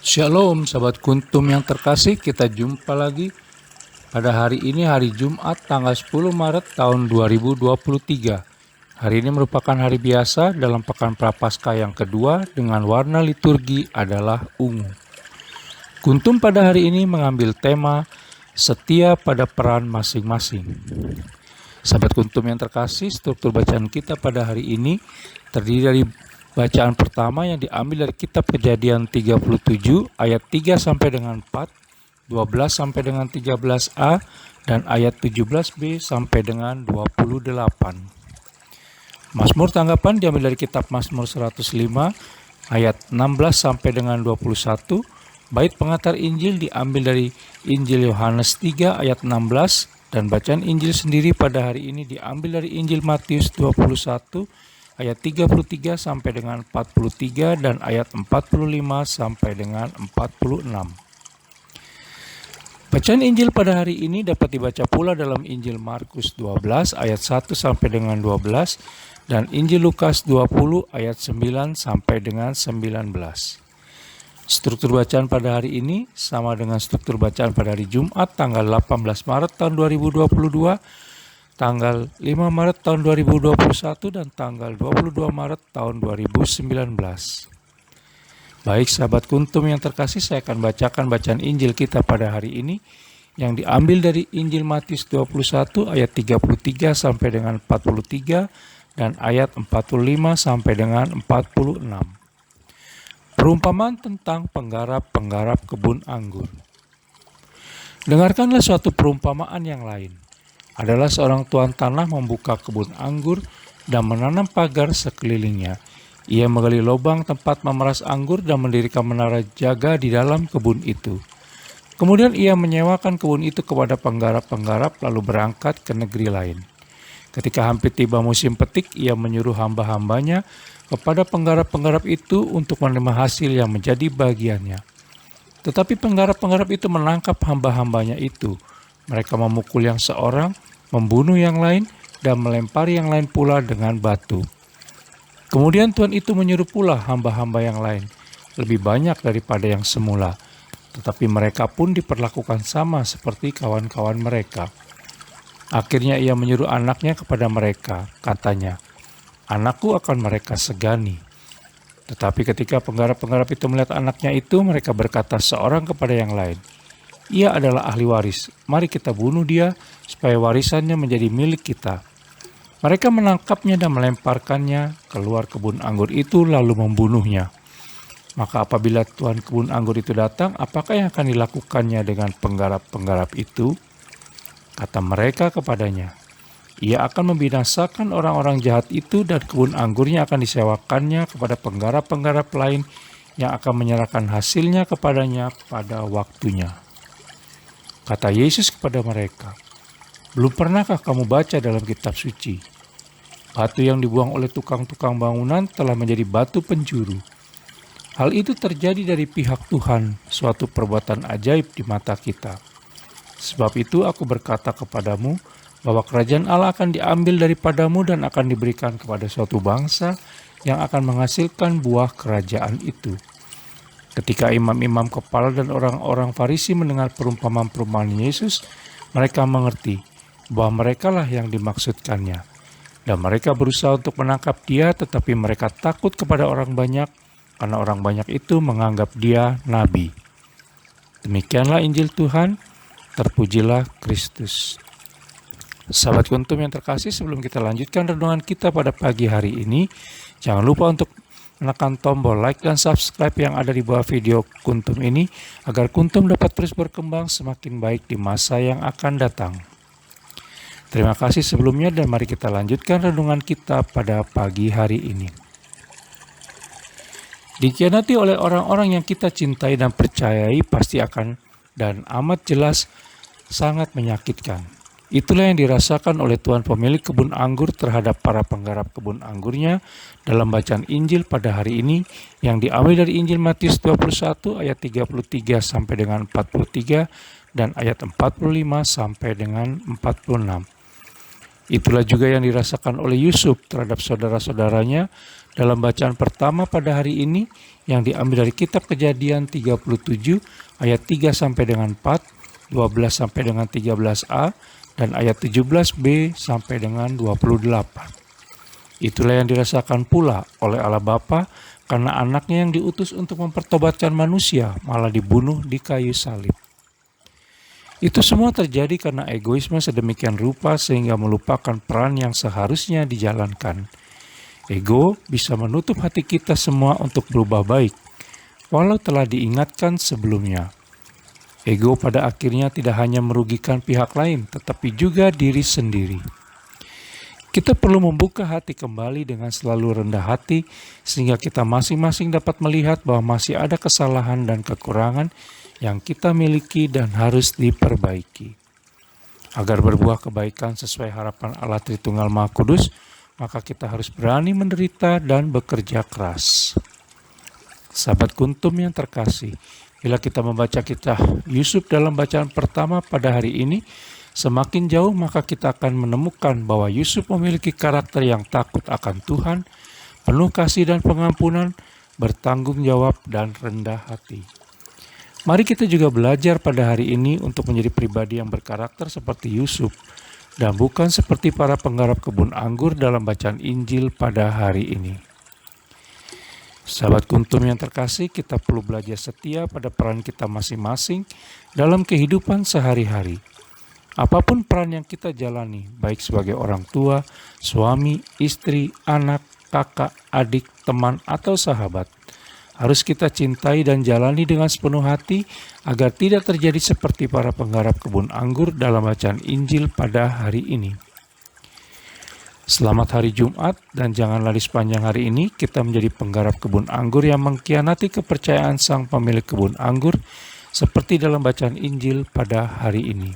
Shalom sahabat kuntum yang terkasih, kita jumpa lagi pada hari ini, hari Jumat tanggal 10 Maret tahun 2023. Hari ini merupakan hari biasa dalam pekan Prapaskah yang kedua dengan warna liturgi adalah ungu. Kuntum pada hari ini mengambil tema setia pada peran masing-masing. Sahabat kuntum yang terkasih, struktur bacaan kita pada hari ini terdiri dari bacaan pertama yang diambil dari kitab Kejadian 37 ayat 3 sampai dengan 4, 12 sampai dengan 13a, dan ayat 17b sampai dengan 28. Mazmur tanggapan diambil dari kitab Mazmur 105 ayat 16 sampai dengan 21. Bait pengantar Injil diambil dari Injil Yohanes 3 ayat 16, dan bacaan Injil sendiri pada hari ini diambil dari Injil Matius 21 ayat 33 sampai dengan 43 dan ayat 45 sampai dengan 46. Bacaan Injil pada hari ini dapat dibaca pula dalam Injil Markus 12 ayat 1 sampai dengan 12 dan Injil Lukas 20 ayat 9 sampai dengan 19. Struktur bacaan pada hari ini sama dengan struktur bacaan pada hari Jumat tanggal 18 Maret tahun 2022, tanggal 5 Maret tahun 2021, dan tanggal 22 Maret tahun 2019. Baik sahabat kuntum yang terkasih, saya akan bacakan bacaan Injil kita pada hari ini yang diambil dari Injil Matius 21 ayat 33 sampai dengan 43 dan ayat 45 sampai dengan 46. Perumpamaan tentang penggarap-penggarap kebun anggur. Dengarkanlah suatu perumpamaan yang lain. Adalah seorang tuan tanah membuka kebun anggur dan menanam pagar sekelilingnya. Ia menggali lubang tempat memeras anggur dan mendirikan menara jaga di dalam kebun itu. Kemudian ia menyewakan kebun itu kepada penggarap-penggarap lalu berangkat ke negeri lain. Ketika hampir tiba musim petik, ia menyuruh hamba-hambanya kepada penggarap-penggarap itu untuk menerima hasil yang menjadi bagiannya. Tetapi penggarap-penggarap itu menangkap hamba-hambanya itu. Mereka memukul yang seorang, membunuh yang lain, dan melempari yang lain pula dengan batu. Kemudian Tuhan itu menyuruh pula hamba-hamba yang lain, lebih banyak daripada yang semula. Tetapi mereka pun diperlakukan sama seperti kawan-kawan mereka. Akhirnya ia menyuruh anaknya kepada mereka, katanya, "Anakku akan mereka segani." Tetapi ketika penggarap-penggarap itu melihat anaknya itu, mereka berkata seorang kepada yang lain, "Ia adalah ahli waris, mari kita bunuh dia supaya warisannya menjadi milik kita." Mereka menangkapnya dan melemparkannya keluar kebun anggur itu lalu membunuhnya. Maka apabila tuan kebun anggur itu datang, apakah yang akan dilakukannya dengan penggarap-penggarap itu? Kata mereka kepadanya, "Ia akan membinasakan orang-orang jahat itu dan kebun anggurnya akan disewakannya kepada penggarap-penggarap lain yang akan menyerahkan hasilnya kepadanya pada waktunya." Kata Yesus kepada mereka, "Belum pernahkah kamu baca dalam kitab suci? Batu yang dibuang oleh tukang-tukang bangunan telah menjadi batu penjuru. Hal itu terjadi dari pihak Tuhan, suatu perbuatan ajaib di mata kita. Sebab itu aku berkata kepadamu bahwa kerajaan Allah akan diambil daripadamu dan akan diberikan kepada suatu bangsa yang akan menghasilkan buah kerajaan itu." Ketika imam-imam kepala dan orang-orang Farisi mendengar perumpamaan-perumpamaan Yesus, mereka mengerti bahwa merekalah yang dimaksudkannya. Dan mereka berusaha untuk menangkap dia, tetapi mereka takut kepada orang banyak, karena orang banyak itu menganggap dia nabi. Demikianlah Injil Tuhan, terpujilah Kristus. Sahabat kuntum yang terkasih, sebelum kita lanjutkan renungan kita pada pagi hari ini, jangan lupa untuk menekan tombol like dan subscribe yang ada di bawah video kuntum ini, agar kuntum dapat terus berkembang semakin baik di masa yang akan datang. Terima kasih sebelumnya dan mari kita lanjutkan renungan kita pada pagi hari ini. Dikhianati oleh orang-orang yang kita cintai dan percayai pasti akan dan amat jelas sangat menyakitkan. Itulah yang dirasakan oleh tuan pemilik kebun anggur terhadap para penggarap kebun anggurnya dalam bacaan Injil pada hari ini yang diambil dari Injil Matius 21 ayat 33 sampai dengan 43 dan ayat 45 sampai dengan 46. Itulah juga yang dirasakan oleh Yusuf terhadap saudara-saudaranya dalam bacaan pertama pada hari ini yang diambil dari kitab Kejadian 37 ayat 3 sampai dengan 4, 12 sampai dengan 13a, dan ayat 17b sampai dengan 28. Itulah yang dirasakan pula oleh Allah Bapa karena anaknya yang diutus untuk mempertobatkan manusia malah dibunuh di kayu salib. Itu semua terjadi karena egoisme sedemikian rupa sehingga melupakan peran yang seharusnya dijalankan. Ego bisa menutup hati kita semua untuk berubah baik, walau telah diingatkan sebelumnya. Ego pada akhirnya tidak hanya merugikan pihak lain, tetapi juga diri sendiri. Kita perlu membuka hati kembali dengan selalu rendah hati, sehingga kita masing-masing dapat melihat bahwa masih ada kesalahan dan kekurangan yang kita miliki dan harus diperbaiki. Agar berbuah kebaikan sesuai harapan Allah Tritunggal Maha Kudus, maka kita harus berani menderita dan bekerja keras. Sahabat Kuntum yang terkasih, bila kita membaca kisah Yusuf dalam bacaan pertama pada hari ini, semakin jauh maka kita akan menemukan bahwa Yusuf memiliki karakter yang takut akan Tuhan, penuh kasih dan pengampunan, bertanggung jawab dan rendah hati. Mari kita juga belajar pada hari ini untuk menjadi pribadi yang berkarakter seperti Yusuf, dan bukan seperti para penggarap kebun anggur dalam bacaan Injil pada hari ini. Sahabat Kuntum yang terkasih, kita perlu belajar setia pada peran kita masing-masing dalam kehidupan sehari-hari. Apapun peran yang kita jalani, baik sebagai orang tua, suami, istri, anak, kakak, adik, teman, atau sahabat, harus kita cintai dan jalani dengan sepenuh hati agar tidak terjadi seperti para penggarap kebun anggur dalam bacaan Injil pada hari ini. Selamat hari Jumat, dan janganlah di sepanjang hari ini kita menjadi penggarap kebun anggur yang mengkhianati kepercayaan sang pemilik kebun anggur seperti dalam bacaan Injil pada hari ini.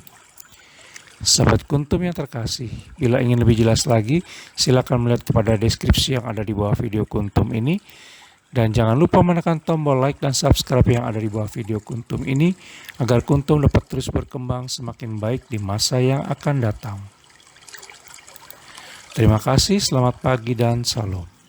Sahabat Kuntum yang terkasih, bila ingin lebih jelas lagi, silakan melihat kepada deskripsi yang ada di bawah video Kuntum ini. Dan jangan lupa menekan tombol like dan subscribe yang ada di bawah video Kuntum ini agar Kuntum dapat terus berkembang semakin baik di masa yang akan datang. Terima kasih, selamat pagi dan salam.